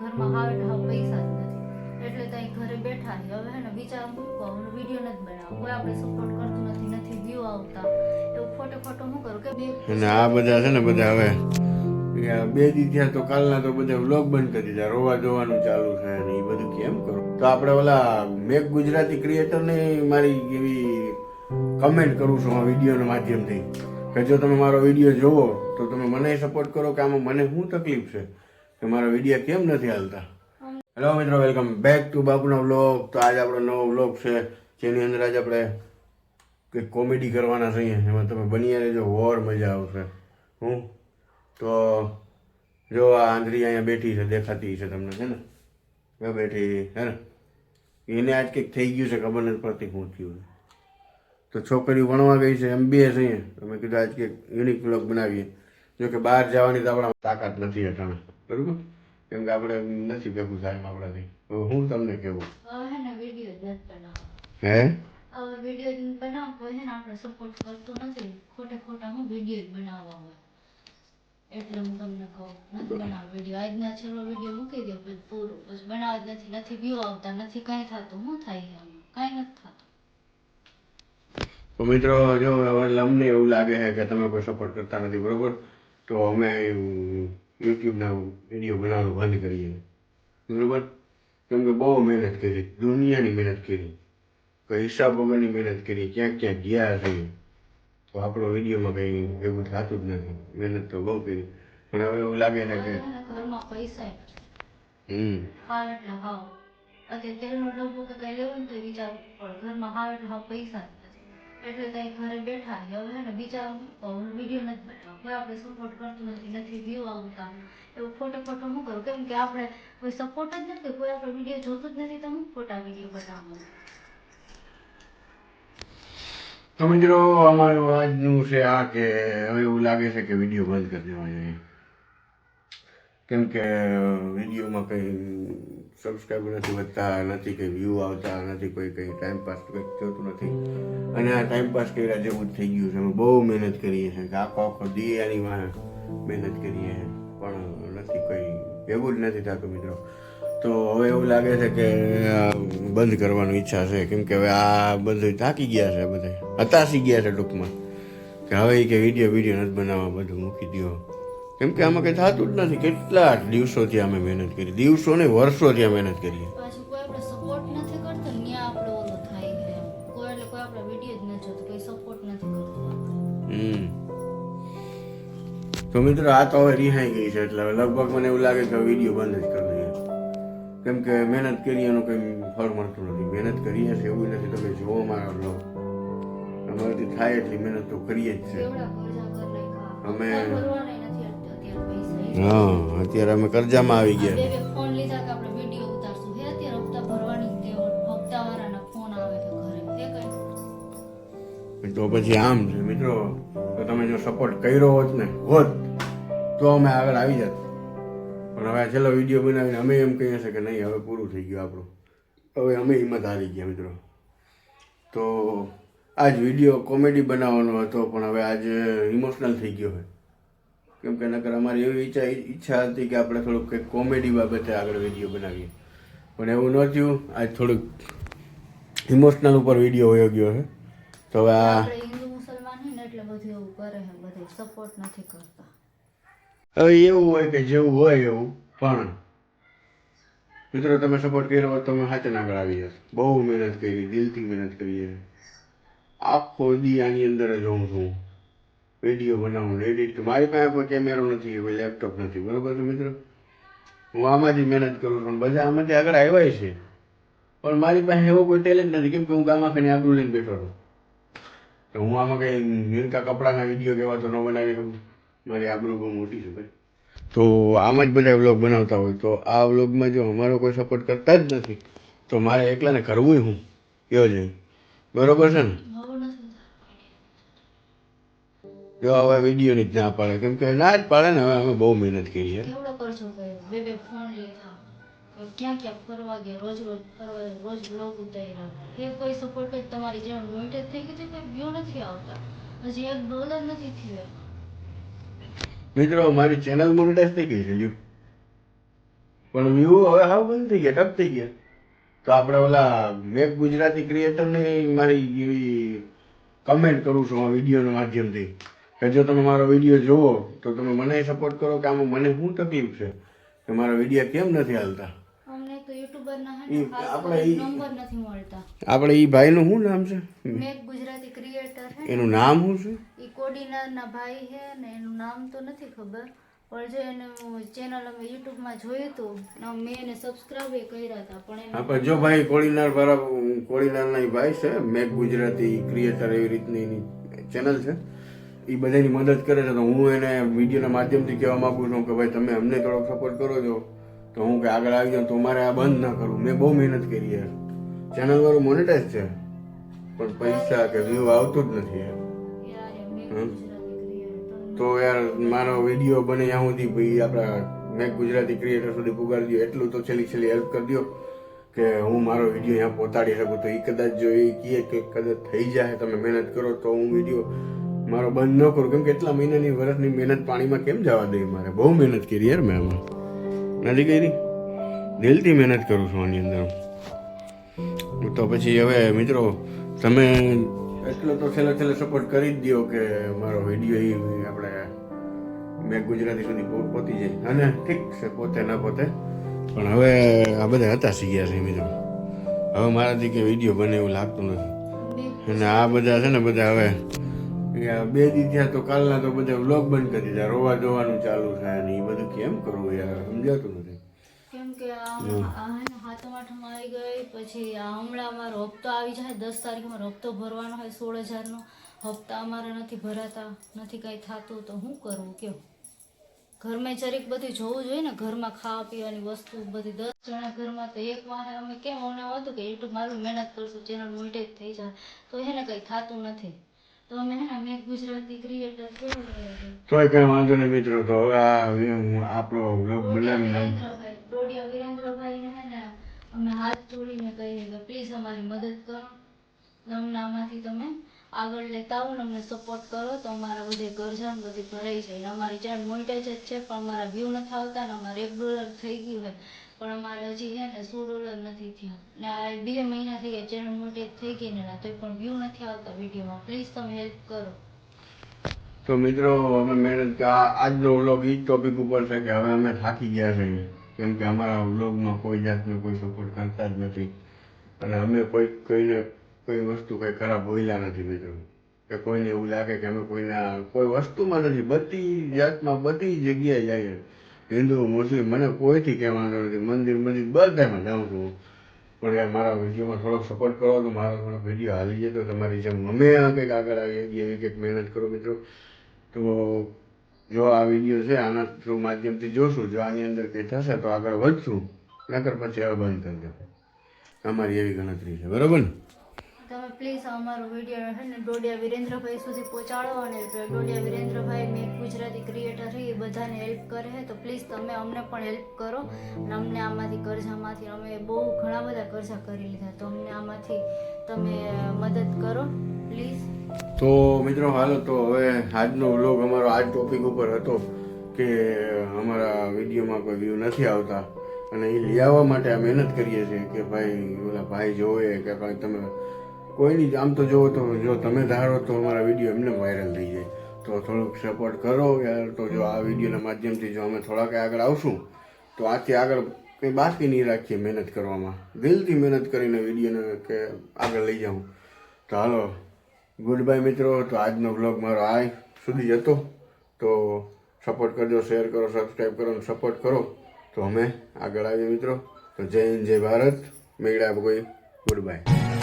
ઘરમાં હાવ એટલે હાવ પૈસા જ નથી એટલે ત્યાં ઘરે બેઠા છે હવે હે ને વિચાર મૂકો વિડીયો નથી બનાવવો કોઈ આપણે સપોર્ટ કરતું નથી વ્યૂ આવતા એવું ખોટે ખોટું શું કરું કે અને આ બધા છે ને બધા હવે 2 દી થયા તો કાલના તો બધા વ્લોગ બંધ કરી દીધા રોવા જોવાનું ચાલુ છે ને એ બધું કેમ કરું તો આપણે ઓલા મેક ગુજરાતી ક્રિએટરને મારી એવી કમેન્ટ કરું છું આ વિડીયોના માધ્યમથી કે જો તમે મારો વિડીયો જોવો તો તમે મને સપોર્ટ કરો કે આમાં મને શું તકલીફ છે કે મારા વિડીયો કેમ નથી હાલતા. હેલો મિત્રો, વેલકમ બેક ટુ બાપુનો વ્લોગ. તો આજે આપણો નવો વ્લોગ છે જેની અંદર આજે આપણે કંઈક કોમેડી કરવાના છીએ, એમાં તમે બની રહેજો, ઓર મજા આવશે. હું તો જો આ આંધળી અહીંયા બેઠી છે, દેખાતી છે તમને, છે ને બેઠી હે ને, એને આજ કંઈક થઈ ગયું છે, ખબર નથી પડતી શું થયું. તો છોકરીઓ ભણવા ગઈ છે, MBA છે, તમે કીધું આજ કંઈક યુનિક વ્લોગ બનાવીએ. જો કે બહાર જવાની તો આપણા તાકાત નથી અટાણે, બરાબર, કેમ કે આપણે નથી ભેગું થાય આપણાથી. હું તમને કેવું હે વિડીયો બનાવતો હોય ને આપણે સપોર્ટ કરતું નથી, ખોટા હું વિડીયો બનાવવા હોય એટલે હું તમને કહું નથી બનાવ વિડીયો. આજના છેલ્લો વિડીયો મૂકી દો પછી પૂરું, બસ બનાવ જ નથી વ્યૂ આવતા નથી, કાંઈ થતું. શું થાય છે કાંઈ નથી થતું. તો મિત્રો જો અમને એવું લાગે છે કે તમે કોઈ સપોર્ટ કરતા નથી, બરોબર, તો અમે યુટ્યુબના વિડીયો બનાવવાનું બંધ કરીએ, બરોબર, કેમ કે બહુ મહેનત કરી, દુનિયાની મહેનત કરી, કોઈ હિસાબ વગરની મહેનત કરી, ક્યાંક ક્યાંક ગયા છે, તો આપણો વિડીયોમાં કંઈ એવું થતું જ નથી. મહેનત તો બહુ કરી પણ હવે એવું લાગે ને કે ઘરમાં પૈસા હમ હાવ એટલે હાવ અત્યારે તેલનો ડબ્બો કે કઈ લેવું ને તો વિચાર પણ ઘરમાં હાવ એટલે હાવ પૈસા જ નથી એટલે ત્યાં ઘરે બેઠા છે હવે ને વિચાર વિડીયો નથી બનાવવા કોઈ આપણે સપોર્ટ કરતું નથી વ્યૂ આવતા એવું ખોટું શું કરું કેમ કે આપણે કોઈ સપોર્ટ જ નથી, કોઈ આપણે વિડીયો જોતું જ નથી, તો હું ખોટા વિડીયો બનાવવાનું. તો મિત્રો અમારું આજનું છે આ કે હવે એવું લાગે છે કે વિડીયો બંધ કરી દેવા જોઈએ, કેમ કે વિડીયોમાં કંઈ સબસ્ક્રાઈબર નથી વધતા, નથી કંઈ વ્યૂ આવતા, નથી કોઈ કંઈ ટાઈમપાસ કંઈક થતું નથી. અને આ ટાઈમપાસ કર્યા જેવું જ થઈ ગયું છે. અમે બહુ મહેનત કરીએ છીએ કે આખો દિયાની મહેનત કરીએ પણ નથી કોઈ ભેગું જ નથી થતું મિત્રો. તો હવે એવું લાગે છે કે બંધ કરવાની ઈચ્છા છે, કેમ કે હવે આ બધું થાકી ગયા છે, બધા હતાશી ગયા છે ટૂંકમાં, કે હવે કે વિડીયો નથી બનાવવા, બધું મૂકી દો, કેમ કે આમાં કંઈ થતું જ નથી. કેટલા દિવસોથી અમે મહેનત કરી, દિવસો ને વર્ષોથી અમે મહેનત કરીએ, પાછું કોઈ આપણે સપોર્ટ નથી કરતો ને ત્યાં આપણે ઓલો થાય છે કોઈ એટલે કોઈ આપણે વિડીયો જ નથી જોતું, કોઈ સપોર્ટ નથી કરતું. તો મિત્રો આ તો હવે રિહાઈ ગઈ છે, એટલે હવે લગભગ મને એવું લાગે કે વિડીયો બંધ જ કરી દઈએ, કેમ કે મહેનત કરી એનું કંઈ ફળ મળતું નથી. મહેનત કરીએ છીએ એવું નથી, તમે જોવો મારા બ્લોગ, અમારાથી થાય એટલી મહેનત તો કરીએ જ છે અમે. હા, અત્યારે અમે કરજામાં આવી ગયા. ફોન લીધા કે આપણે વિડીયો ઉતારશું, હે અત્યારે હપ્તા ભરવાની હપ્તાવાળાના ફોન આવે છે ઘરે, હે કઈ તો પછી આમ છે મિત્રો, તો તમે જો સપોર્ટ કર્યો હોત તો અમે આગળ આવી જાત. પણ હવે છેલ્લો વિડીયો બનાવીને અમે એમ કહીએ છીએ કે નહીં હવે પૂરું થઈ ગયું આપણું, હવે અમે હિંમત હારી ગયા મિત્રો. તો આજ વિડીયો કોમેડી બનાવવાનો હતો પણ હવે આજે ઇમોશનલ થઈ ગયો છે, કેમ કે નકર અમારી એવી ઈચ્છા હતી કે આપણે થોડુંક કંઈક કોમેડી બાબતે આગળ વિડીયો બનાવીએ, પણ એવું ન થયું. આજ થોડુંક ઇમોશનલ ઉપર વિડીયો વયો ગયો છે. તો હવે આ હિન્દુ મુસલમાન હોય ને એટલે બધું એવું કરે છે, બધું સપોર્ટ નથી કરતા. હવે એવું હોય કે જેવું હોય એવું, પણ મિત્રો તમે સપોર્ટ કર્યો હોત તો તમે હાથે આગળ આવી જશો. બહુ મહેનત કરી, દિલથી મહેનત કરીએ, આખો દી આની અંદર જ હોઉં છું, વિડીયો બનાવું, એડિટ. મારી પાસે કોઈ કેમેરો નથી, કોઈ લેપટોપ નથી, બરોબર છે મિત્રો, હું આમાંથી મહેનત કરું છું. બધા આમાંથી આગળ આવ્યા છે, પણ મારી પાસે એવો કોઈ ટેલેન્ટ નથી, કેમ કે હું ગામમાં ખાલી આબરૂ લઈને બેઠો છું. તો હું આમાં કંઈ નિરકા કપડાના વિડીયો કહેવા તો ન બનાવી શકું, મારી આબરૂ બહુ મોટી છે ભાઈ. તો આમાં જ બધા વ્લોગ બનાવતા હોય, તો આ વ્લોગમાં જો અમારો કોઈ સપોર્ટ કરતા જ નથી, તો મારે એકલાને કરવું હું કયો છે, બરોબર છે ને. જો હવે વિડીયોની જ ના પાડે, કેમ કે ના જ પાડે ને, હવે અમે બહુ મહેનત કરી છે. કેવડો ખર્ચો કર્યો, બે ફોન લીધા, ક્યાં ફરવા ગયા, રોજ ફરવા, રોજ બ્લોગ ઉતાર્યા, એ કોઈ સપોર્ટ જ તમારી જેમ મોનિટાઈઝ થઈ ગઈ છે, કોઈ વ્યૂ નથી આવતા, હજી $1 નથી થયો. મિત્રો મારી ચેનલ મોનેટાઈઝ થઈ ગઈ છે, પણ વ્યૂ હવે હાવ બંધ થઈ ગયા, ટપ થઈ ગયા. તો આપણે ઓલા મેક ગુજરાતી ક્રિએટરને મારી એવી કમેન્ટ કરું છું આ વિડીયોના માધ્યમથી કે જો તમે મારો વિડીયો જુઓ તો તમે મને સપોર્ટ કરો કે આમાં મને શું તકલીફ છે કે મારા વિડીયો કેમ નથી હાલતા. અમને તો યુટ્યુબરના આપણે નંબર નથી મળતા. આપણે એ ભાઈનું શું નામ છે? મેક ગુજરાતી ક્રિએટર હે, એનું નામ શું છે? એ કોડીનારના ભાઈ હે ને એનું નામ તો નથી ખબર, પણ જો એનું ચેનલ અમે યુટ્યુબમાં જોયું હતું ને મેં એને સબસ્ક્રાઇબ કર્યા હતા. પણ એને આપણે જો ભાઈ કોડીનારના ઈ ભાઈ છે, મેક ગુજરાતી ક્રિએટર એવી રીતની એની ચેનલ છે, એ બધાની મદદ કરે છે. તો હું એને વિડીયોના માધ્યમથી કહેવા માંગુ છું કે ભાઈ તમે અમને થોડોક સપોર્ટ કરો છો તો હું કે આગળ આવી જાઉં તો મારે આ બંધ ના કરું. મેં બહુ મહેનત કરી યાર, ચેનલ વાળું મોનેટાઈઝ છે પણ પૈસા કે વ્યૂ આવતું જ નથી યાર. યાર એ મેક ગુજરાતી ક્રિએટર તો યાર મારો વિડીયો બને ત્યાં સુધી ભાઈ આપણા મેક ગુજરાતી ક્રિએટર સુધી પુગાડી દો, એટલું તો છેલ્લી હેલ્પ કરી દો કે હું મારો વિડીયો અહીંયા પહોંચાડી શકું. તો એ કદાચ જો એ કહે કે કદાચ થઈ જાય તમે મહેનત કરો તો હું વિડીયો મારો બંધ ન કરું, કેમ કે એટલા મહિનાની વર્ષની મહેનત પાણીમાં કેમ જવા દઈ. મારે બહુ મહેનત કરી યાર, મેં આમાં નથી કરી, દિલથી મહેનત કરું છું આની અંદર. તો પછી હવે મિત્રો તમે એટલો તો છેલ્લે સપોર્ટ કરી જ દો કે મારો વિડીયો એ આપણે મેક ગુજરાતી સુધી પહોંચી જાય. અને ઠીક છે પોતે ના પોતે, પણ હવે આ બધા હતાશી ગયા છે મિત્રો. હવે મારાથી કે વિડીયો બને એવું લાગતું નથી. અને આ બધા છે ને બધા હવે 2 દી થયા તો કાલના તો બધા વ્લોગ બંધ કરી દીધા, રોવા જોવાનું ચાલુ થાય ને એ બધું કેમ કરવું યાર, સમજાતું નથી. કેમ કે આ હાથમ આઠમ આવી ગઈ, પછી આ હમણાં અમારો હપ્તો આવી જાય 10 તારીખે અમારો હપ્તો ભરવાનો હોય 16,000 નો. હપ્તા અમારે નથી ભરાતા, નથી કઈ થતું, તો શું કરવું કયો? ઘરમાં જરીક બધું જોવું જોઈએ ને, ઘરમાં ખાવા પીવાની વસ્તુ બધી 10 જણા ઘરમાં, તો એક વાર અમે કેમ અમને હતું કે યુટ્યુબ મારું મહેનત કરશું, ચેનલ મોનેટાઈઝ થઈ જાય, તો એને કઈ થતું નથી. તો અમે હે ને મેક ગુજરાતી ક્રિએટર તોય કઈ વાંધો નહીં મિત્રો. તો હવે આપણો વ્લોગ બનાવી ડોડિયા વિરેન્દ્રભાઈને હે ને અમે હાથ જોડીને કહીએ કે પ્લીઝ અમારી મદદ કરો, તમને આમાંથી તમે આગળ લેતા આવો ને અમને સપોર્ટ કરો તો અમારા બધે કરજા બધી ભરાઈ જાય. અમારી ચેનલ મોનેટાઈઝ જ છે પણ અમારા વ્યૂ નથી આવતા ને અમારે $1 થઈ ગયું હોય પણ અમારે હજી છે ને $100 નથી થયા ને આ 2 મહિના થઈ ગયા ચેનલ મોનેટાઈઝ થઈ ગઈ ને તોય પણ વ્યૂ નથી આવતા વિડીયોમાં. પ્લીઝ તમે હેલ્પ કરો. તો મિત્રો અમે મહેનત આજનો વ્લોગ એ ટોપિક ઉપર છે કે હવે અમે થાકી ગયા છીએ, કેમ કે અમારા વ્લોગમાં કોઈ જાતનો કોઈ સપોર્ટ કરતા જ નથી અને અમે કોઈને કોઈ વસ્તુ કંઈ ખરાબ બોલ્યા નથી મિત્રો. કે કોઈને એવું લાગે કે અમે કોઈના કોઈ વસ્તુમાં નથી, બધી જાતમાં બધી જગ્યાએ જઈએ, હિન્દુ મુસ્લિમ મને કોઈથી કહેવાનો નથી, મંદિર બધામાં જાઉં છું. પણ યાર મારા વિડીયોમાં થોડોક સપોર્ટ કરો તો મારો થોડોક વિડીયો હાલી જાય તો તમારી જેમ અમે કંઈક આગળ આવીએ એવી કંઈક મહેનત કરો મિત્રો. તો જો આ વિડીયો છે આના થ્રુ માધ્યમથી જોશું, જો આની અંદર કંઈ થશે તો આગળ વધશું, નકર પછી હવે બંધ કરી દે. અમારી એવી ગણતરી છે, બરાબર ને? તમે પ્લીઝ અમારો વિડીયો છે ને ડોડિયા વિરેન્દ્રભાઈ સુધી પહોંચાડો અને ડોડિયા વિરેન્દ્રભાઈ મેક ગુજરાતી ક્રિએટર છે એ બધાને હેલ્પ કરે છે, તો પ્લીઝ તમે અમને પણ હેલ્પ કરો અને અમને આમાંથી કરજામાંથી અમે બહુ ઘણા બધા કરજા કરી લીધા, તો અમને આમાંથી તમે મદદ કરો પ્લીઝ. તો મિત્રો હાલો, તો હવે આજનો વ્લોગ અમારો આ ટોપિક ઉપર હતો કે અમારા વિડીયોમાં કોઈ વ્યૂ નથી આવતા અને એ લઈ આવવા માટે આ મહેનત કરીએ છીએ કે ભાઈ ઓલા ભાઈ જોવે કે ભાઈ તમે કોઈની આમ તો જોવો તો જો તમે ધારો તો અમારા વિડીયો એમને વાયરલ થઈ જાય, તો થોડુંક સપોર્ટ કરો યાર. તો જો આ વિડીયોના માધ્યમથી જો અમે થોડાક આગળ આવશું તો આથી આગળ કંઈ બાકી નહીં રાખીએ મહેનત કરવામાં, દિલથી મહેનત કરીને વિડીયોને કે આગળ લઈ જાઉં. તો હાલો, ગુડ બાય મિત્રો. તો આજનો બ્લોગ મારો આ સુધી જ હતો. તો સપોર્ટ કરજો, શેર કરો, સબસ્ક્રાઈબ કરો અને સપોર્ટ કરો તો અમે આગળ આવીએ મિત્રો. તો જય હિન્દ, જય ભારત, મેળા કોઈ, ગુડ બાય.